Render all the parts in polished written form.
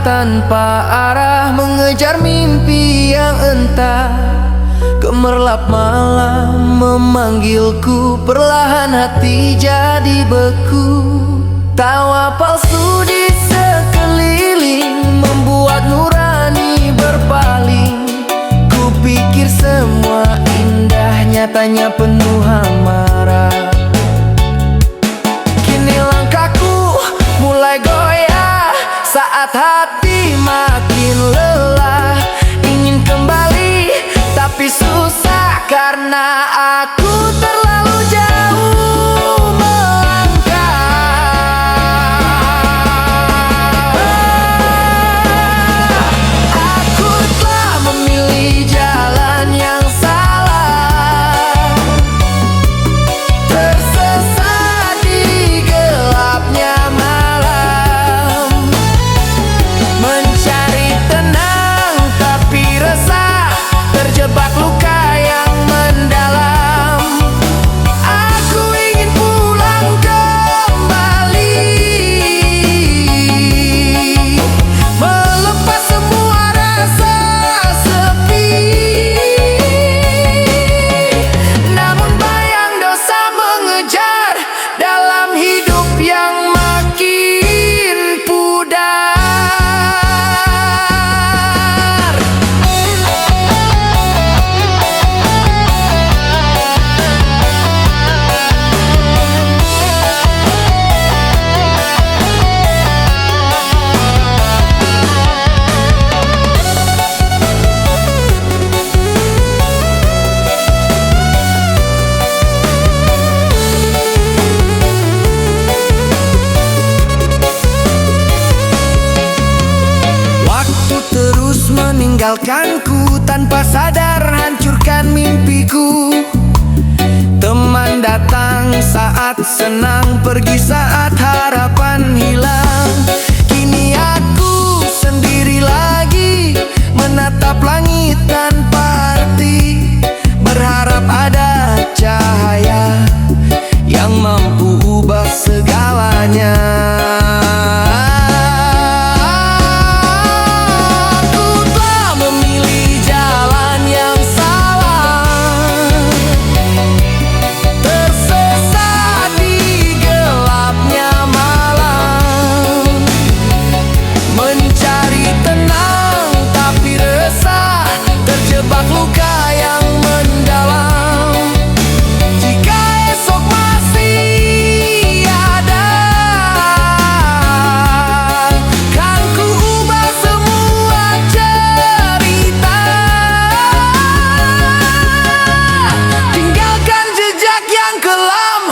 tanpa arah, mengejar mimpi yang entah. Gemerlap malam memanggilku, perlahan hati jadi beku. Tawa palsu di sekeliling membuat nurani berpaling. Kupikir semua indah, nyatanya penuh amarah. Kini langkahku mulai goyah saat hati makin lelah. Ingin kembali tapi susah karena aku terlalu jauh melangkah. Aku telah memilih jalan yang salah, tersesat di gelapnya malam, mencari tenang tapi resah, terjebak luka yang mendalam. Aku ingin pulang kembali, melepas semua rasa sepi. Namun bayang dosa mengejar dalam hidup yang makin pudar. Waktu terus meninggalkanku, tanpa sadar hancurkan mimpiku. Teman datang saat senang, pergi saat harapan hilang. Kini aku sendiri lagi, menatap langit tanpa arti, berharap ada cahaya yang mampu ubah segalanya. Aku telah memilih jalan yang salah, tersesat di gelapnya malam, mencari tenang tapi resah, terjebak luka yang mendalam. Jika esok masih ada, kan ku ubah semua cerita, tinggalkan jejak yang kelam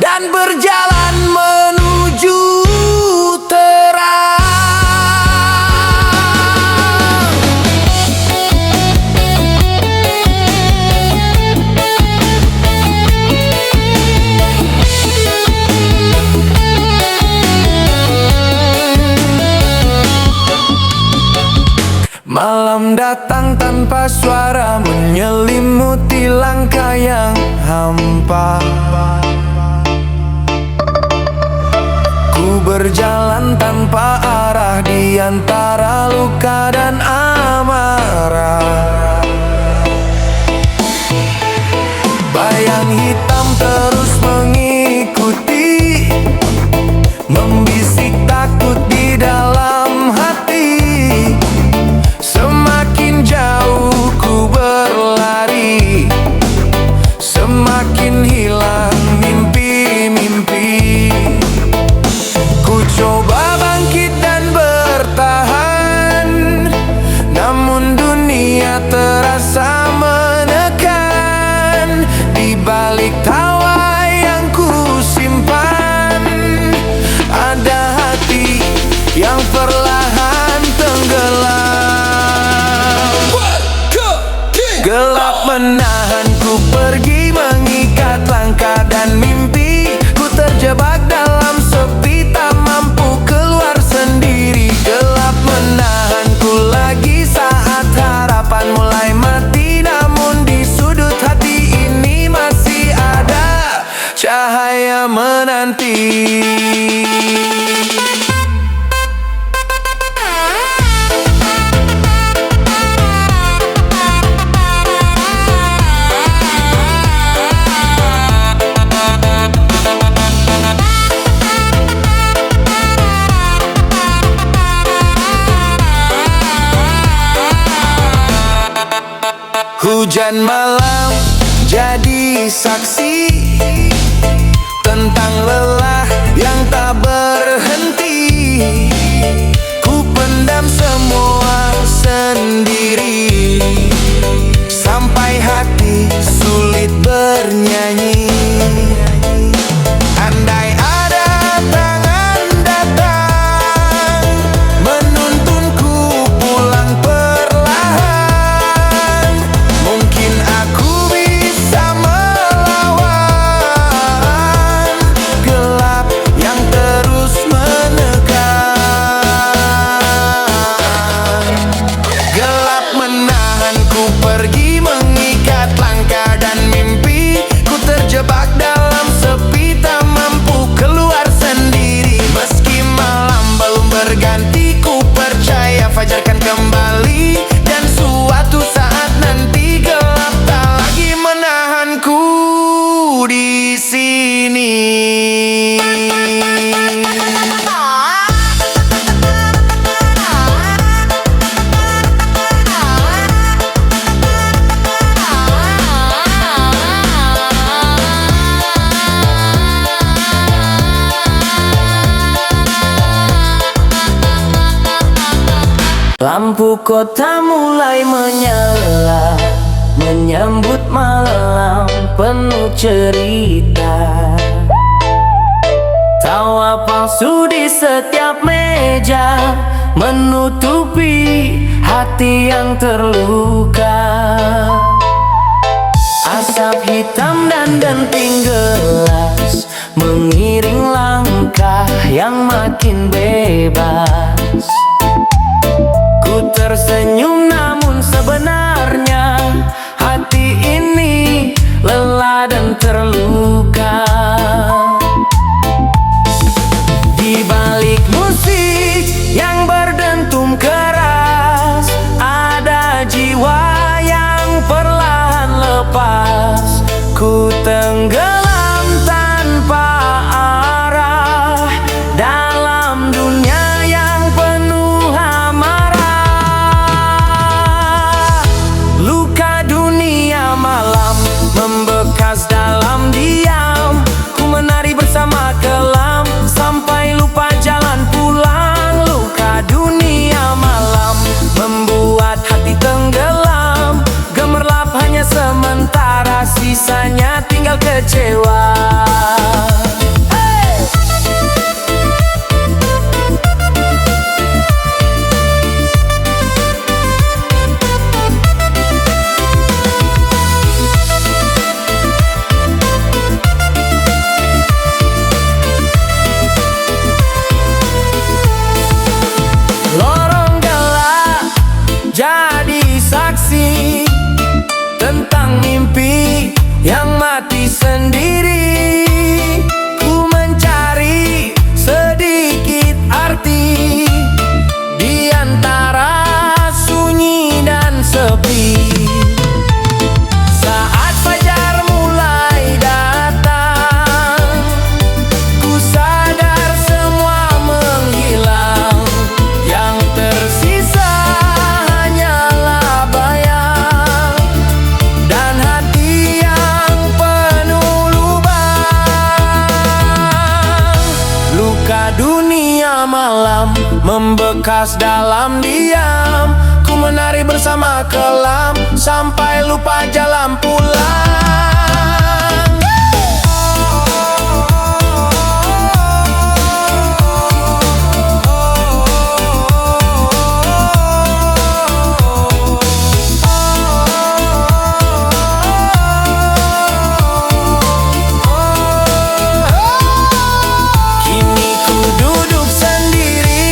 dan berjalan menuju terang. Malam datang tanpa suara, menyelimuti langkah yang hampa. Ku berjalan tanpa arah di antara luka dan amarah. Bayang hitam terus mengikuti, membisik takut di dalam hati. Semakin jauh ku berlari, semakin hilang mimpi-mimpi. Ku coba bangkit dan bertahan, Hujan malam jadi saksi tentang lelah yang tak berhenti. Ku pendam semua sendiri sampai hati sulit bernyanyi. Andai ada tangan datang menuntunku pulang perlahan, mungkin aku bisa melawan gelap yang terus menekan. Gelap menahanku pergi, mengikat langkah dan mimpi. Ku terjebak dalam sepi, tak mampu keluar sendiri. Meski malam belum berganti, ku percaya fajar kan kembali. Dan suatu saat nanti gelap tak lagi menahanku di sini. Lampu kota mulai menyala, menyambut malam penuh cerita. Tawa palsu di setiap meja menutupi hati yang terluka. Asap hitam dan denting gelas mengiring langkah yang makin bebas. Ku tersenyum namun sebenarnya hati ini lelah dan terluka. Di balik musik yang berdentum keras, ada jiwa yang perlahan lepas. Ku tenggelam tanpa arah dalam dunia yang penuh amarah. Luka dunia malam membekas dalam diam. Ku menari bersama kelam sampai lupa jalan pulang. Luka dunia malam membuat hati tenggelam. Gemerlap hanya sementara, sisanya tinggal kecewa. Lorong gelap jadi saksi tentang mimpi yang mati sendiri. Ku mencari sedikit arti di antara sunyi dan sepi. Saat fajar mulai datang, ku sadar semua menghilang. Yang tersisa hanyalah bayang dan hati yang penuh lubang. Luka dunia malam membekas dalam diam. Ku menari bersama kelam sampai lupa jalan pulang. Kini ku duduk sendiri,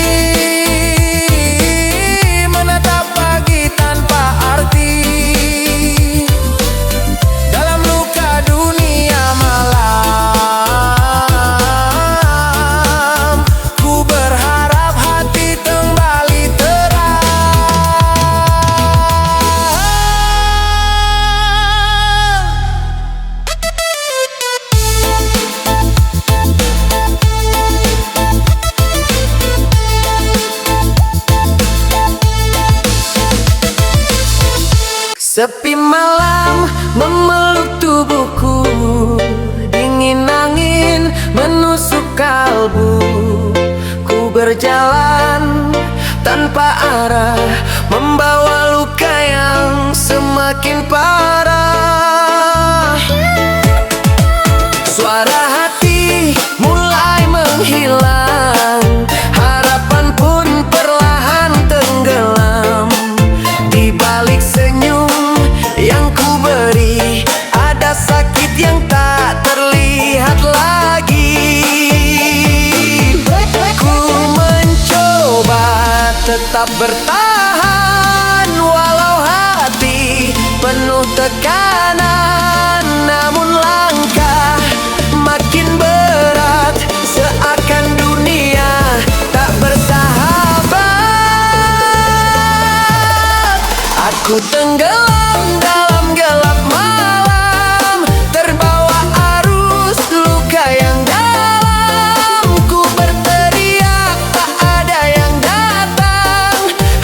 menatap pagi tanpa arti. Dalam Sepi malam memeluk tubuhku, dingin angin menusuk kalbu. Ku berjalan tanpa arah, membawa luka yang semakin parah. Suara hati mulai menghilang, harapan pun perlahan tenggelam. Di balik senyum yang ku beri, ada sakit yang tak terlihat lagi. Ku mencoba tetap bertahan, walau hati penuh tekanan. Namun langkah makin berat, seakan dunia tak bersahabat. Aku tenggelam dalam gelap malam, terbawa arus luka yang dalam. Ku berteriak tak ada yang datang,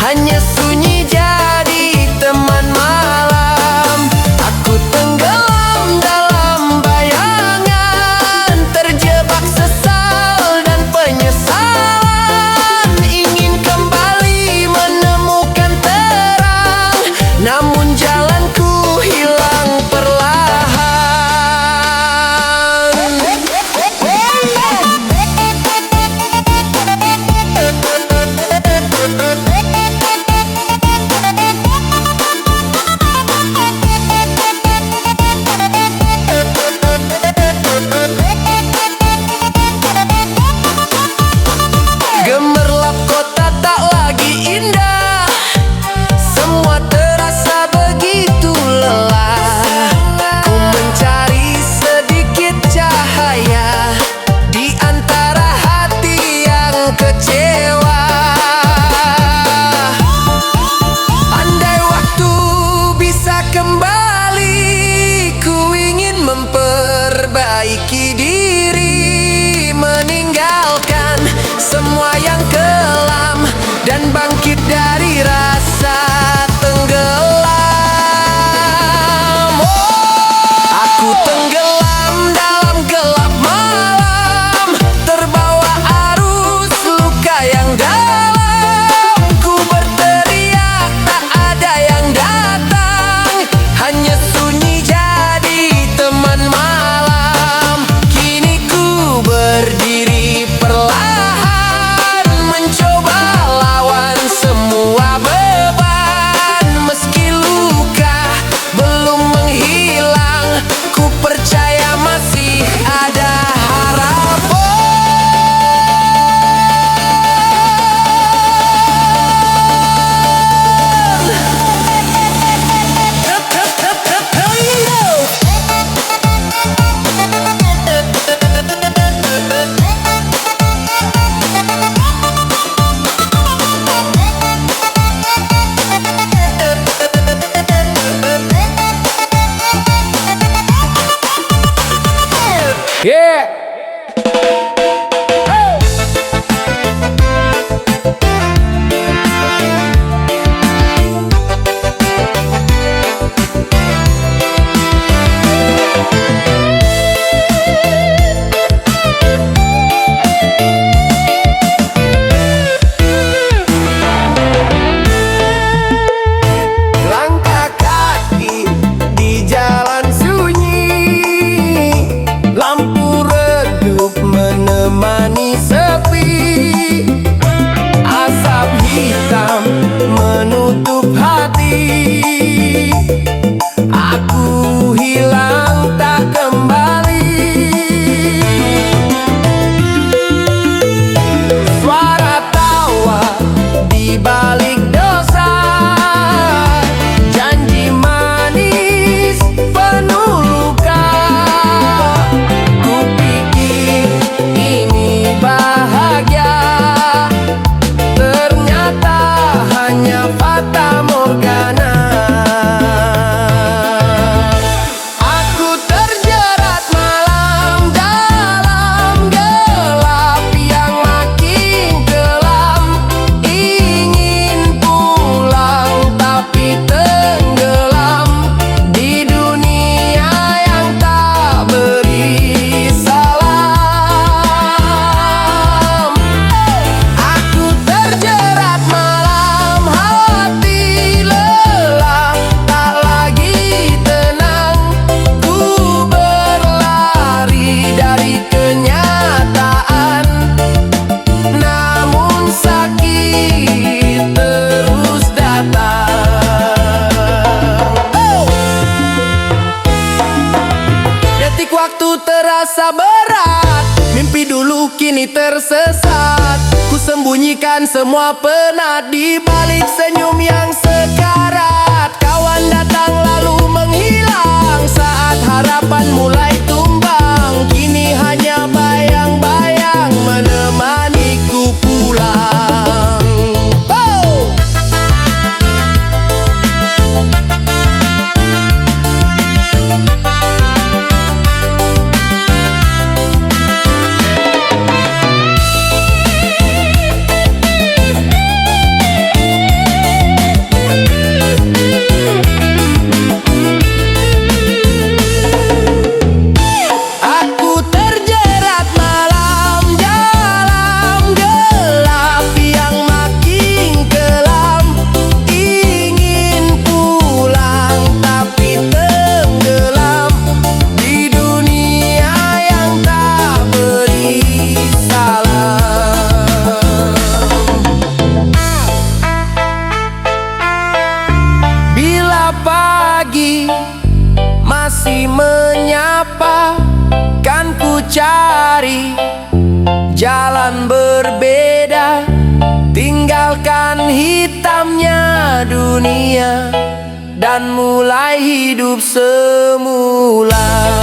hanya sunyi jadi teman malam. Aku tenggelam dalam bayangan, terjebak sesal dan penyesalan. Ingin kembali menemukan terang, namun jalanku hilang perlahan. Gemerlap kota tak lagi indah, semua terasa begitu lelah. Ku mencari sedikit cahaya di antara hati yang kecewa. Andai waktu bisa kembali, ku ingin memperbaiki diri, meninggalkan semua yang kelam dan bangkit dari rasa tenggelam. Aku tenggelam dalam gelap malam, terbawa arus luka yang dalam. Ku berteriak tak ada yang datang, hanya sunyi jadi teman malam. Kini ku berdiri perlahan, mencoba lawan semua beban. Meski luka belum menghilang, ku percaya masih ada Yeah. Langkah kaki di jalan sunyi, lampu redup menemani sepi. Asap hitam menutup hati, aku hilang tak kembali. Suara tawa di balik dosa, janji manis penuh luka. Ku pikir ini bahagia, ternyata hanya fata morgana. Aku terjerat malam dalam gelap yang makin kelam. Ingin terus datang. Detik waktu terasa berat, mimpi dulu kini tersesat. Ku sembunyikan semua penat di balik senyum yang sekarat. Kawan datang lalu menghilang saat harapan mulai tumbang. Kini hanya bayang-bayang menemaniku pulang. Masih menyapa, kan ku cari jalan berbeda. Tinggalkan hitamnya dunia dan mulai hidup semula.